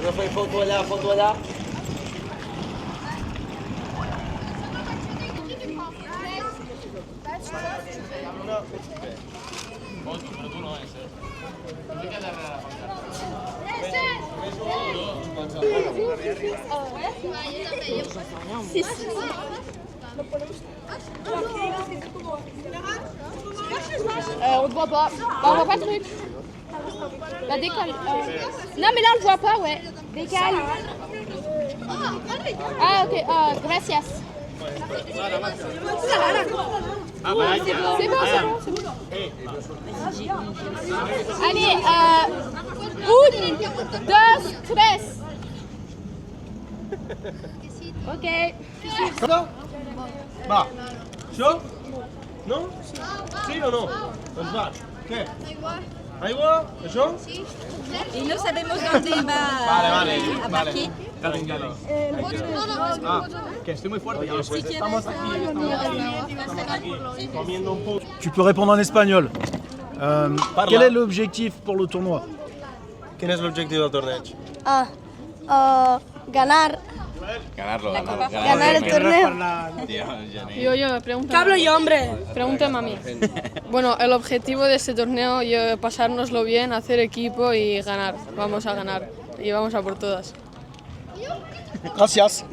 me fais photo là, photo là. On ne voit pas. Bah, on voit pas le truc. Bah, décale. Non, mais là, on le voit pas, ouais. Décale. Ah, ok. Gracias. C'est bon. Allez, une, deux, tres. Ok. Cosa? Va. Šo? No? Sì o no? Non sbaglio. Che? Aigua? Això? Y no sabemos dónde va a partir. Que estoy muy fuerte. Pues estamos aquí comiendo un poco. Tu peux répondre en espagnol. Quel est l'objectif pour le tournoi? Quin és l'objectiu del torneig? Ganar el torneo. Yo, pregúntame. Hablo yo, hombre. Pregúntame a mí. Bueno, el objetivo de este torneo es pasárnoslo bien, hacer equipo y ganar. Vamos a ganar y vamos a por todas. Gracias.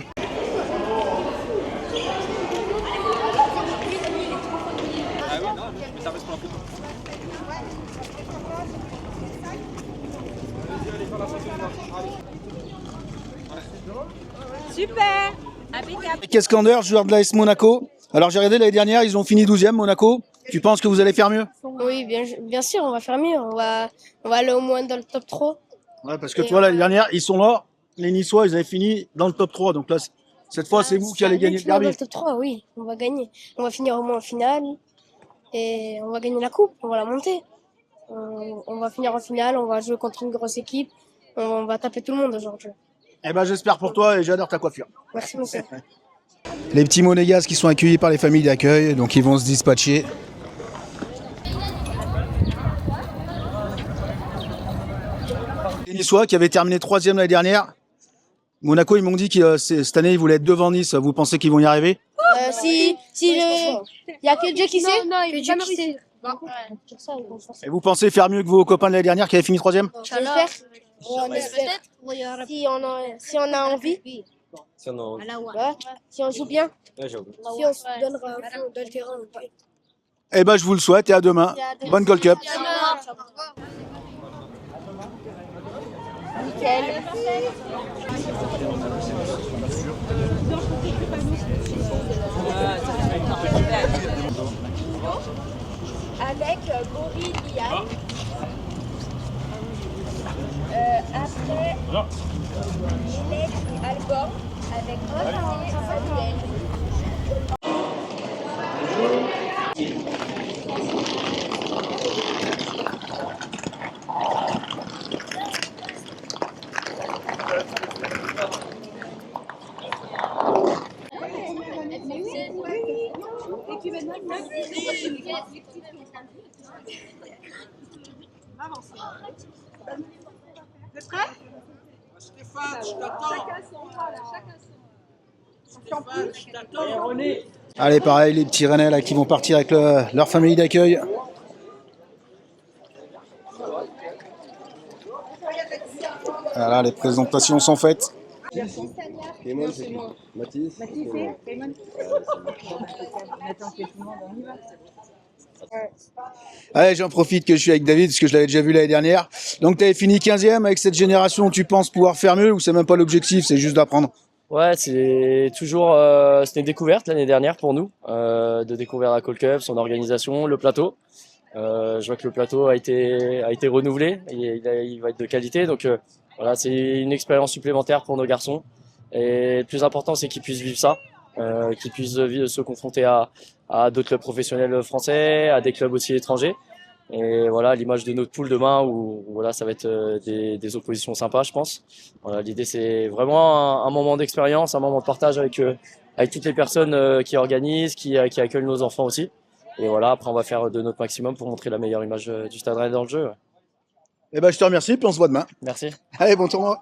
Super. Impeccable. Kaskander, joueur de l'AS Monaco. Alors j'ai regardé l'année dernière, ils ont fini 12e Monaco. Tu penses que vous allez faire mieux? Oui, bien sûr, on va faire mieux. On va aller au moins dans le top 3. Ouais, parce que toi l'année dernière, ils sont là. Les Niçois, ils avaient fini dans le top 3. Donc là, cette fois, c'est vous qui allez gagner le Dans derby. le top 3, oui, on va gagner. On va finir au moins en finale et on va gagner la coupe, on va la monter. On va finir en finale, on va jouer contre une grosse équipe. On va taper tout le monde aujourd'hui. Eh ben j'espère pour toi et j'adore ta coiffure. Merci, monsieur. Les petits monégasques qui sont accueillis par les familles d'accueil, donc ils vont se dispatcher. Les Niçois qui avaient terminé 3e l'année dernière. Monaco, ils m'ont dit que cette année, ils voulaient être devant Nice. Vous pensez qu'ils vont y arriver? Il y a que Dieu qui sait. Que Dieu qui sait. Et vous pensez faire mieux que vos copains de l'année dernière qui avaient fini 3e? J'espère. On espère. Si on a envie. Ouais. Si on joue bien. Si on se donne à fond dans le terrain. Eh ben je vous le souhaite et à demain. Bonne Gold Cup. Nickel. Avec Boris Liane. Après, Hélène Alban avec Olivier Samuel. Stéphane, je t'attends. Stéphane, je t'attends. Allez, pareil, les petits Rennais là qui vont partir avec leur famille d'accueil. Voilà, les présentations sont faites. Allez, j'en profite que je suis avec David parce que je l'avais déjà vu l'année dernière. Donc tu avais fini 15e avec cette génération, tu penses pouvoir faire mieux ou c'est même pas l'objectif, c'est juste d'apprendre? Ouais, c'est toujours c'était une découverte l'année dernière pour nous, de découvrir la Gold Cup, son organisation, le plateau. Je vois que le plateau a été renouvelé, il va être de qualité, donc voilà, c'est une expérience supplémentaire pour nos garçons. Et le plus important, c'est qu'ils puissent vivre ça, qu'ils puissent se confronter à d'autres clubs professionnels français, à des clubs aussi étrangers. Et voilà, l'image de notre poule demain où voilà, ça va être des oppositions sympas, je pense. Voilà, l'idée c'est vraiment un moment d'expérience, un moment de partage avec toutes les personnes qui organisent, qui accueillent nos enfants aussi. Et voilà, après on va faire de notre maximum pour montrer la meilleure image du Stade Rennais dans le jeu. Eh ben je te remercie, puis on se voit demain. Merci. Allez, bon tournoi.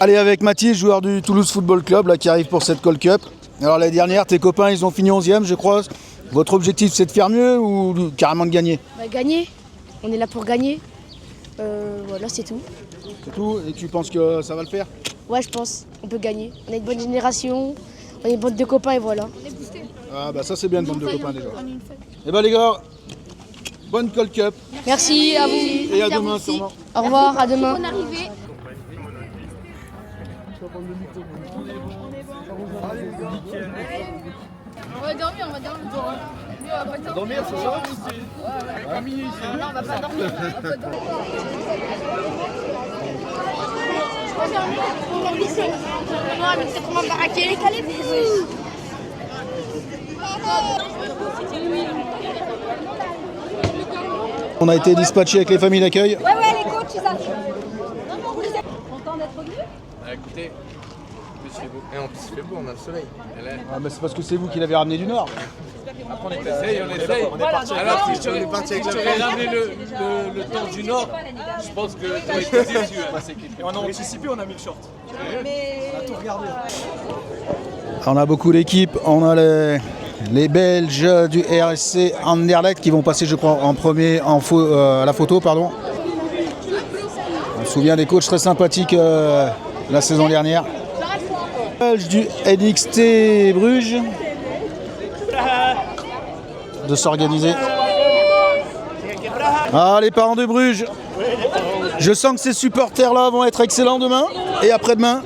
Allez, avec Mathis, joueur du Toulouse Football Club, là, qui arrive pour cette Call Cup. Alors l'année dernière, tes copains, ils ont fini 11e, je crois. Votre objectif, c'est de faire mieux ou carrément de gagner? Gagner, on est là pour gagner. Voilà, c'est tout. C'est tout? Et tu penses que ça va le faire? Ouais, je pense, on peut gagner. On a une bonne génération, on est une bande de copains et voilà. Ah bah ça c'est bien une bande de copains déjà. Et bah les gars, bonne Call Cup. Merci à vous. Et à demain sûrement. Au revoir, à demain. On va dormir, on va dormir. Dormir, c'est ça? Non, on va pas dormir. On a été dispatché avec les familles d'accueil. Ouais, les coachs, ils arrivent. Content d'être venu? Écoutez, il fait beau. Et en plus, il fait beau, on a le soleil. Ah bah c'est parce que c'est vous qui l'avez ramené du Nord. Après, on essaye. On est parti. Alors, si je t'aurais ramené le temps du Nord, je pense que tu aurais été déçu. Et on a anticipé, on a mis le short. On a tout regardé. On a beaucoup d'équipes, on a les Belges du RSC Anderlecht qui vont passer je crois en premier à la photo. Pardon. On se souvient des coachs très sympathiques la saison dernière. Belges du NXT Bruges de s'organiser. Ah les parents de Bruges, je sens que ces supporters là vont être excellents demain et après-demain.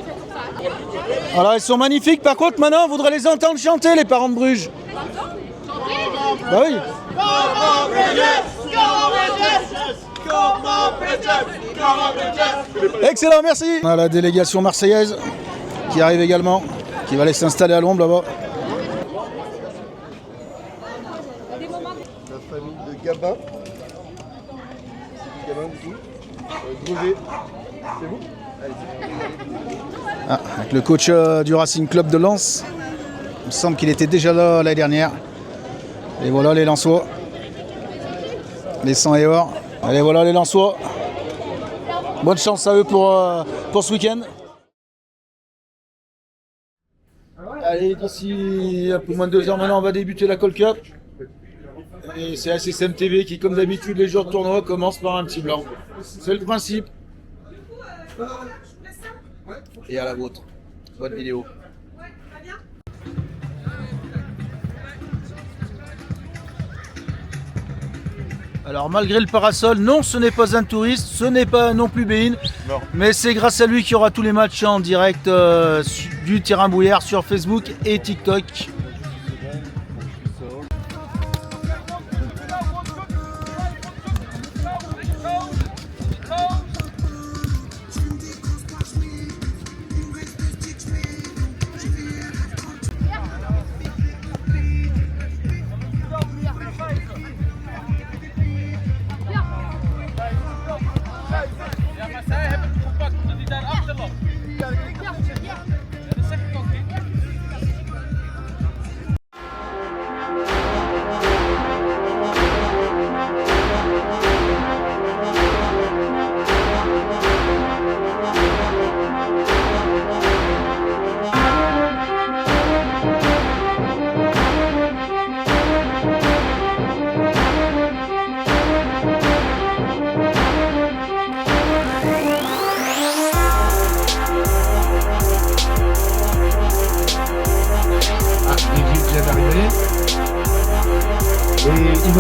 Voilà, ils sont magnifiques. Par contre, maintenant, on voudrait les entendre chanter, les parents de Bruges. Bah oui. Excellent, merci. On a la délégation marseillaise qui arrive également, qui va aller s'installer à l'ombre là-bas. La famille de Gabin. Gabin, du coup. Drevet. C'est vous? Ah, avec le coach du Racing Club de Lens. Il me semble qu'il était déjà là l'année dernière. Et voilà les Lensois. Les 100 et or. Allez, voilà les Lensois. Bonne chance à eux pour ce week-end. Allez, d'ici un peu moins de 2 heures maintenant, on va débuter la Call Cup. Et c'est SSM TV qui, comme d'habitude, les jours de tournoi commencent par un petit blanc. C'est le principe. Et à la vôtre. Bonne vidéo. Alors malgré le parasol, non ce n'est pas un touriste, ce n'est pas non plus Bein, mais c'est grâce à lui qu'il y aura tous les matchs en direct du terrain Bouillard sur Facebook et TikTok.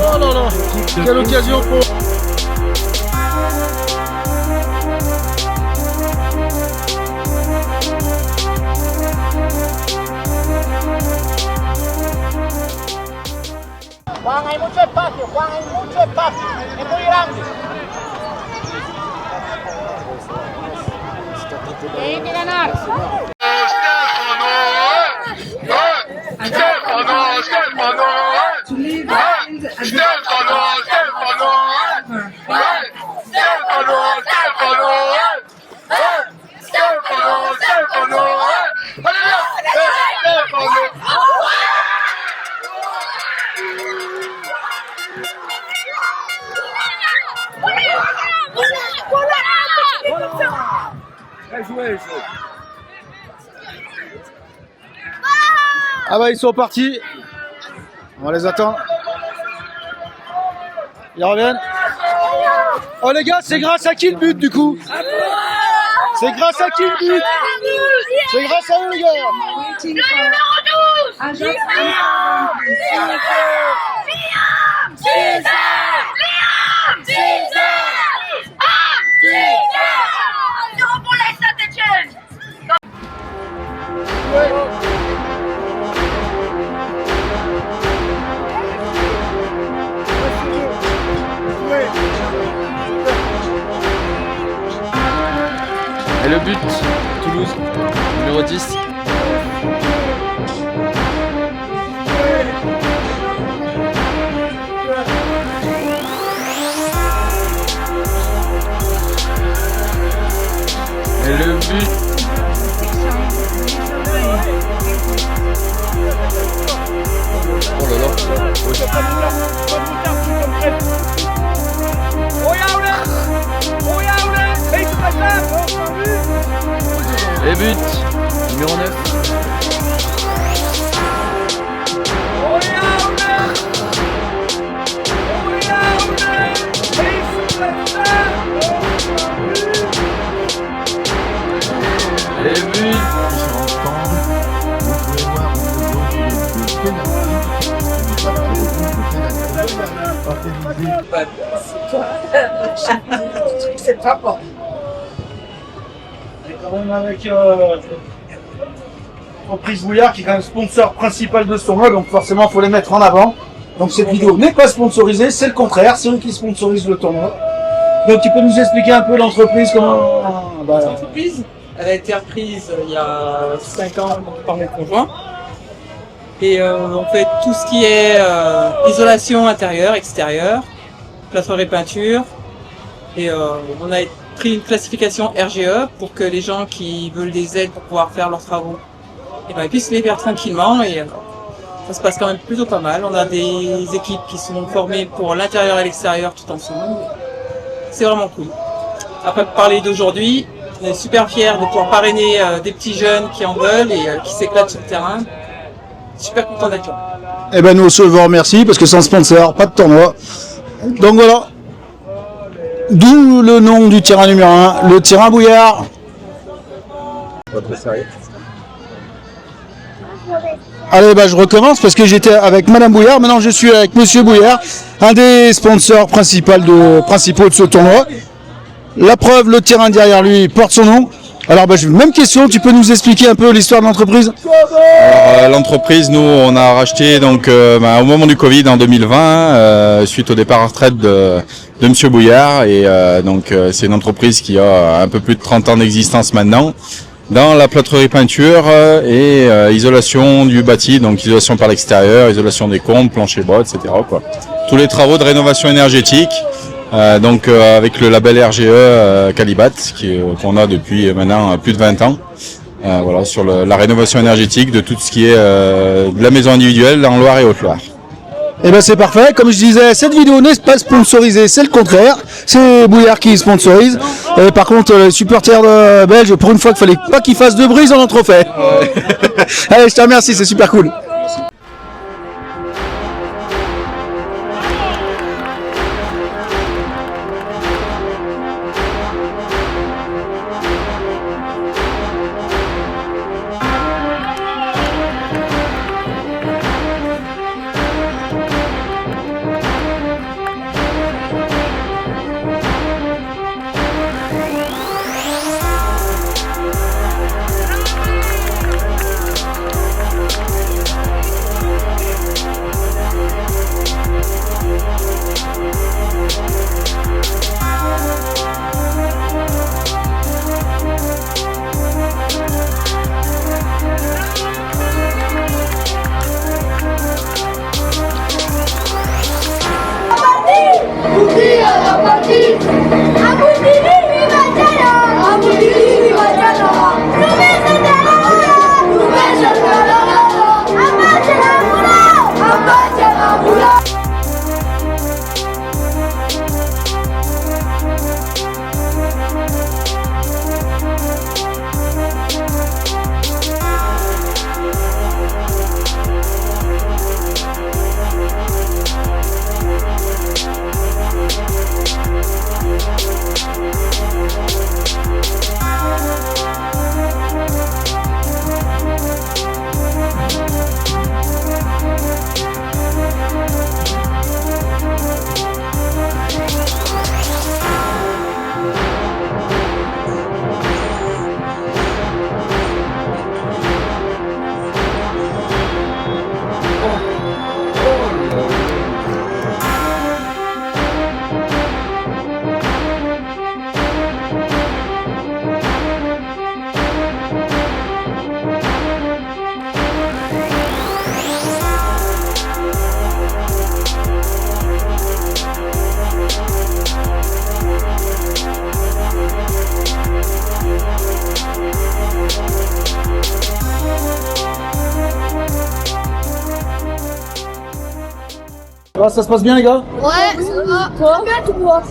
Oh là là, quelle occasion pour... Juan, hay mucho espacio, Juan, hay mucho espacio, es muy grande. Hay que ganar. Ah bah ils sont partis. On va les attendre. Ils reviennent. Oh les gars, c'est grâce à qui le but du coup? C'est grâce à qui le but? C'est grâce à eux les gars. Le numéro 12 pour la Saint-Etienne. Et le but, Toulouse, numéro 10. Et le but. Oh là là. Et but, numéro 9. Et but. C'est pas bon. Quand même avec l'entreprise Bouillard qui est quand même sponsor principal de ce tournoi, donc forcément il faut les mettre en avant. Donc cette vidéo n'est pas sponsorisée, c'est le contraire, c'est eux qui sponsorisent le tournoi. Donc tu peux nous expliquer un peu l'entreprise, comment... L'entreprise, elle a été reprise il y a 5 ans par mon conjoint. Et on fait tout ce qui est isolation intérieure, extérieure, plâtrerie peinture. Et on a pris une classification RGE pour que les gens qui veulent des aides pour pouvoir faire leurs travaux, et ben, ils puissent les faire tranquillement. Et ça se passe quand même plutôt pas mal. On a des équipes qui sont formées pour l'intérieur et l'extérieur tout ensemble. C'est vraiment cool. Après, pour parler d'aujourd'hui, on est super fiers de pouvoir parrainer des petits jeunes qui en veulent et qui s'éclatent sur le terrain. Super content d'être là. Eh ben nous aussi vous remercie parce que sans sponsor, pas de tournoi. Donc voilà. D'où le nom du terrain numéro 1, le terrain Bouillard. Allez, bah je recommence parce que j'étais avec Madame Bouillard, maintenant je suis avec Monsieur Bouillard, un des sponsors principaux de ce tournoi. La preuve, le terrain derrière lui porte son nom. Alors bah, même question, tu peux nous expliquer un peu l'histoire de l'entreprise? L'entreprise, nous on a racheté donc au moment du Covid en 2020, suite au départ en retraite de Monsieur Bouillard, et donc c'est une entreprise qui a un peu plus de 30 ans d'existence maintenant, dans la plâtrerie peinture et isolation du bâti, donc isolation par l'extérieur, isolation des combles, plancher bois, etc. quoi. Tous les travaux de rénovation énergétique, avec le label RGE Calibat qu'on a depuis maintenant plus de 20 ans. Voilà, sur la rénovation énergétique de tout ce qui est de la maison individuelle en Loire et Haute-Loire. Eh ben c'est parfait, comme je disais, cette vidéo n'est pas sponsorisée, c'est le contraire, c'est Bouillard qui sponsorise. Et par contre, les supporters belges, pour une fois qu'il fallait pas qu'ils fassent de bruit, ils en ont trop fait. Allez, je te remercie, c'est super cool. Ça se passe bien les gars? Ouais, ça va. Toi? Bien, toi?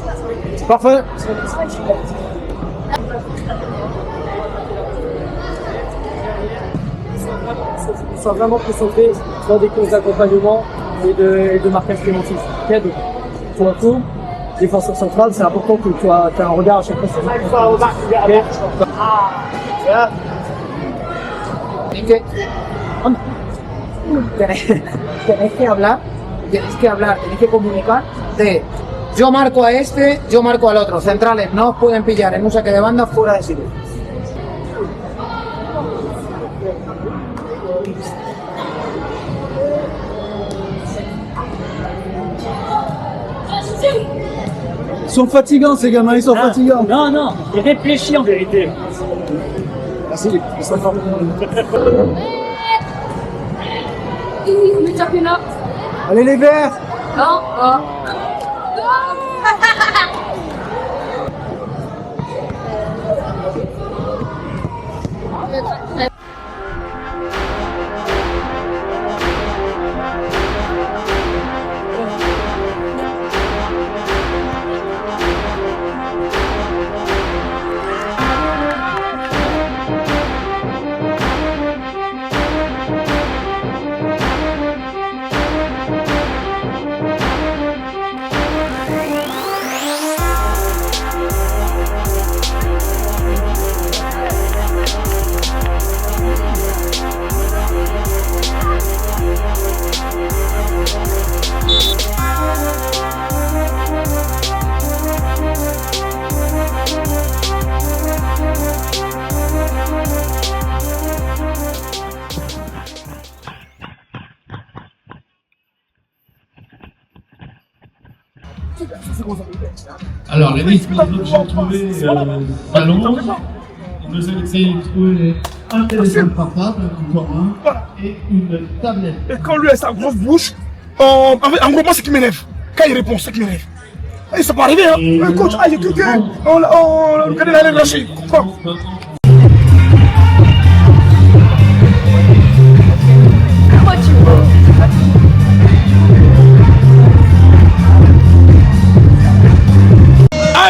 Parfait. Ils sont vraiment concentrés dans des courses d'accompagnement et de marquage préventif. Okay, donc, pour un coup, défenseur central, c'est important que tu aies un regard à chaque fois sur le Tienes que hablar, tienes que comunicar de yo marco a este, yo marco al otro. Centrales no os pueden pillar en un saque de banda fuera de sitio. Ils sont fatigants ces gamins, ils sont fatigants. Non, non, il réfléchit en vérité. Merci, ils sont forts. Allez les verts. Non, non. Alors, les listes que j'ai trouvé ballon, nous avons essayé de trouver un téléphone portable, encore un, et une tablette. Et quand lui a sa grosse bouche, en gros, moi, c'est qui m'énerve. Quand il répond, c'est qui m'énerve. Et ça peut arriver, hein. Coach, j'ai cliqué, on le connaît l'année lâché.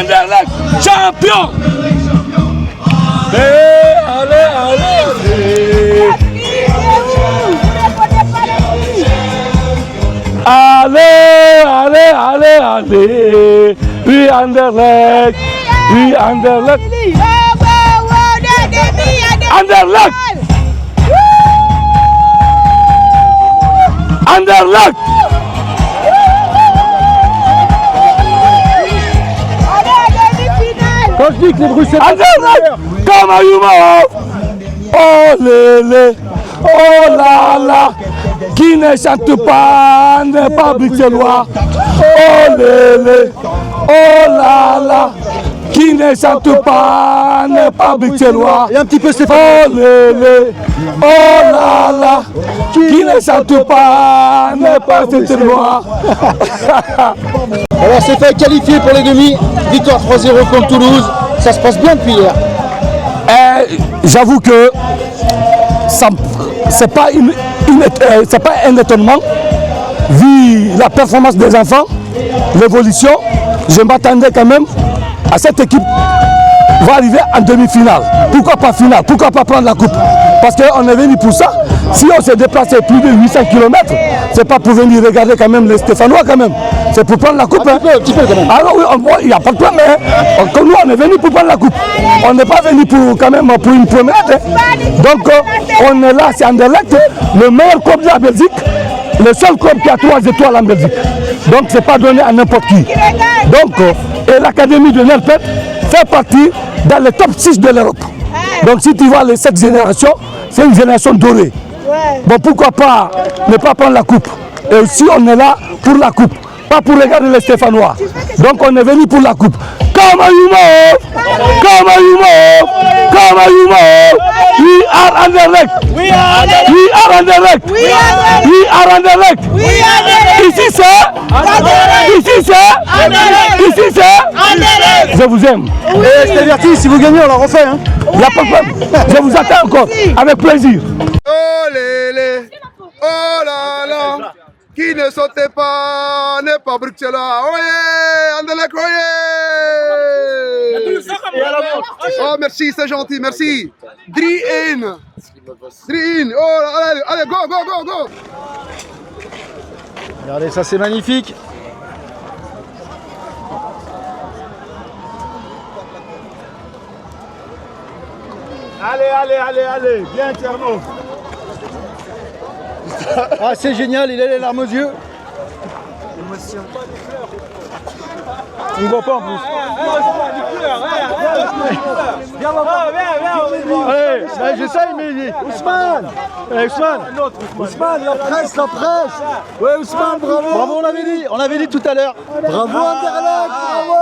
Anderlecht, champion! Allez, allez! Oui, Anderlecht! Oui, Anderlecht! Anderlecht! Anderlecht! Quand je dis que les Bruxelles... Comme à Yuma! Oh lélé! Oh là là! Qui ne chante pas n'est pas bruxellois! Oh lélé! Oh là là! Qui ne chante pas n'est pas bruxellois! Et un petit peu Stéphane. Oh lélé! Oh là là! Qui ne chante pas n'est pas bruxellois! Alors c'est fait qualifié pour les demi, victoire 3-0 contre Toulouse, ça se passe bien depuis hier. J'avoue que c'est pas un étonnement, vu la performance des enfants, l'évolution, je m'attendais quand même à cette équipe va arriver en demi-finale. Pourquoi pas finale? Pourquoi pas prendre la coupe? Parce qu'on est venu pour ça. Si on s'est déplacé plus de 800 km, c'est pas pour venir regarder quand même les Stéphanois quand même. C'est pour prendre la coupe. Un petit peu quand même. Alors oui, il n'y a pas de problème. Comme nous, on est venu pour prendre la coupe. On n'est pas venu pour quand même pour une promenade. Donc on est là, c'est Anderlecht, le meilleur club de la Belgique, le seul club qui a 3 étoiles en Belgique. Donc c'est pas donné à n'importe qui. Donc et l'académie de Nelpet fait partie dans le top 6 de l'Europe. Donc si tu vois cette génération, c'est une génération dorée. Bon, pourquoi pas ne pas prendre la coupe? Et aussi on est là pour la coupe, pas pour regarder les Stéphanois. Donc on est venu pour la coupe. Come on, you move! Come on, you move! Come on, you move! We are Anderlecht! We are Anderlecht! We are Anderlecht! Ici c'est Ici c'est Je vous aime. Et c'était verti, si vous gagnez on la refait. Hein. Il n'y a pas de problème. Je vous attends encore, avec plaisir. Oh lélé, oh là là, Qui ne sautez pas n'est pas Bruxelles. Oyez, Anderlecht, oyez. Oh, merci, c'est gentil, merci. 3-1. 3-1. Oh, allez, allez, go, go, go, go. Regardez, ça c'est magnifique. Allez, bien Tierno. Ah, c'est génial, il a les larmes aux yeux. On ne voit pas en plus. Allez, j'essaye, mais Ousmane. Ousmane, la presse. Ouais, Ousmane, bravo. Bravo, on l'avait dit tout à l'heure. Bravo, Anderlecht, bravo.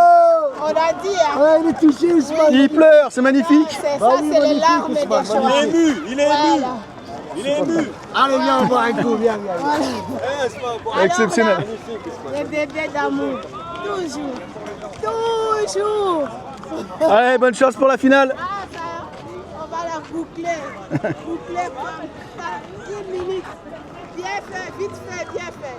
On a dit, hein. Ouais, il est touché, Ousmane. Il pleure, c'est magnifique. C'est ça, c'est les larmes des champs. Il est ému. Il est ému. Allez, viens, on boit un coup, viens. Exceptionnel. Les bébés d'amour. Toujours. Allez, bonne chance pour la finale. Ah, ça, on va la boucler. Boucler comme ça. 1 minute. Bien fait, vite fait, bien fait.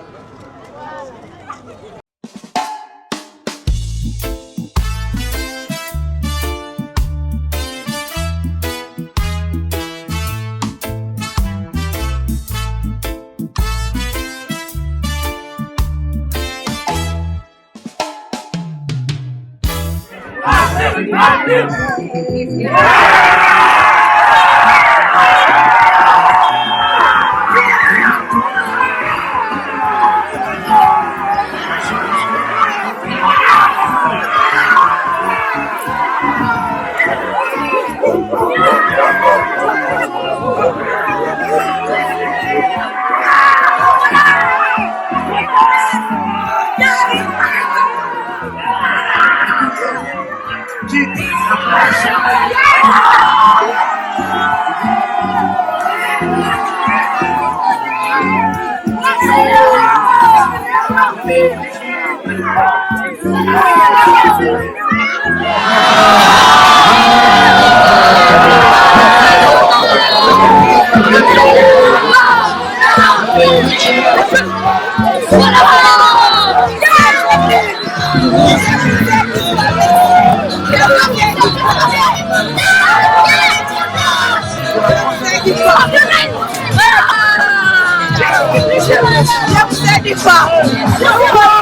Voilà.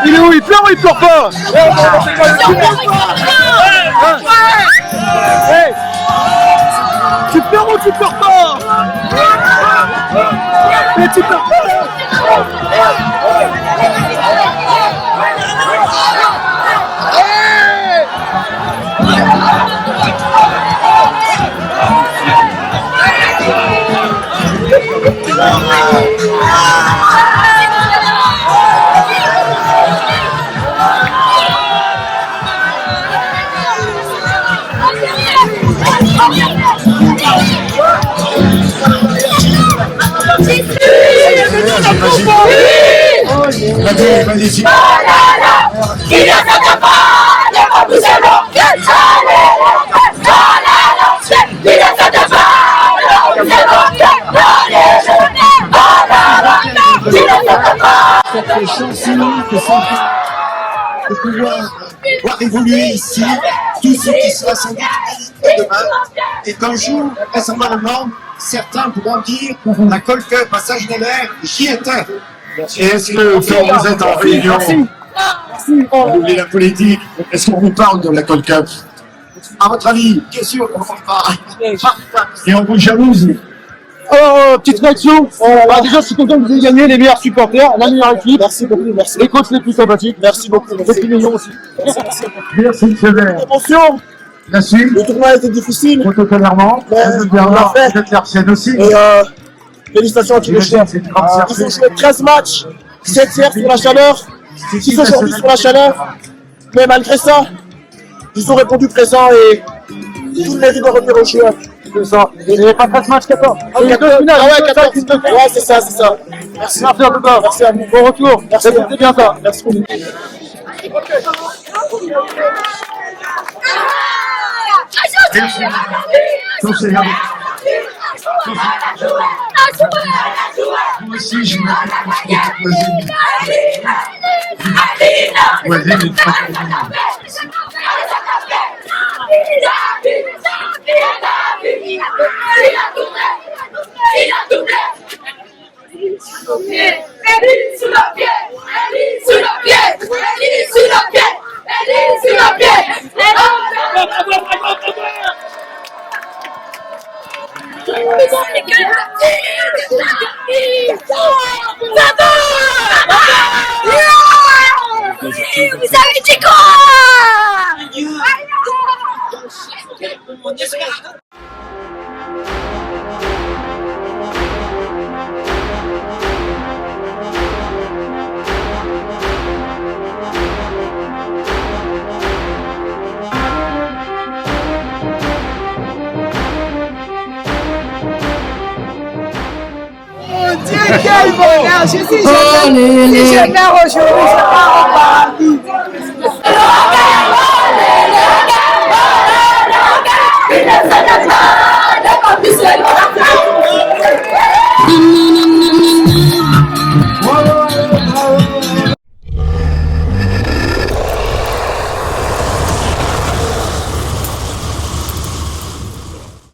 Il est où? Il pleure ou il pleure pas? Hey, tu pleures ou tu pleures pas? Mais tu pleures pas. Magnifique. Cette chance unique de pouvoir voir évoluer ici tout ce qui sera sans doute demain, et qu'un jour, vraisemblablement, certains pourront dire la Gold Cup à Sagenay, j'y étais. Et est-ce que quand vous êtes en réunion, on oublie la politique, est-ce qu'on vous parle de la Gold Cup? À votre avis, bien sûr qu'on ne pas. Et on vous jalouse? Alors, petite réaction. Déjà, je suis content que vous ayez gagné les meilleurs supporters, la meilleure équipe. Merci beaucoup, merci. Les coachs les plus sympathiques. Merci beaucoup. Les plus mignons aussi. Merci, Sévère. Attention. La suite. Le tournoi a été difficile. Protocollairement. Bernard, vous êtes l'Arsène aussi. Et félicitations à tous les joueurs. Ils ont joué 13 matchs, 7 hier sur la chaleur, 6 aujourd'hui sur la chaleur. Mais malgré ça, ils ont répondu présent et tout le mérite de revenir au jeu. C'est ça. Il n'y avait pas 13 matchs, 14. Ah ouais, 14. Ouais, c'est ça, c'est ça. Merci. Merci à vous. Merci à vous. Bon retour. Merci. C'était bien ça. Merci beaucoup. Moi aussi, je m'appelle Vous avez dit quoi? Mon Dieu, quel bonheur! Si je perds aujourd'hui, je pars au paradis.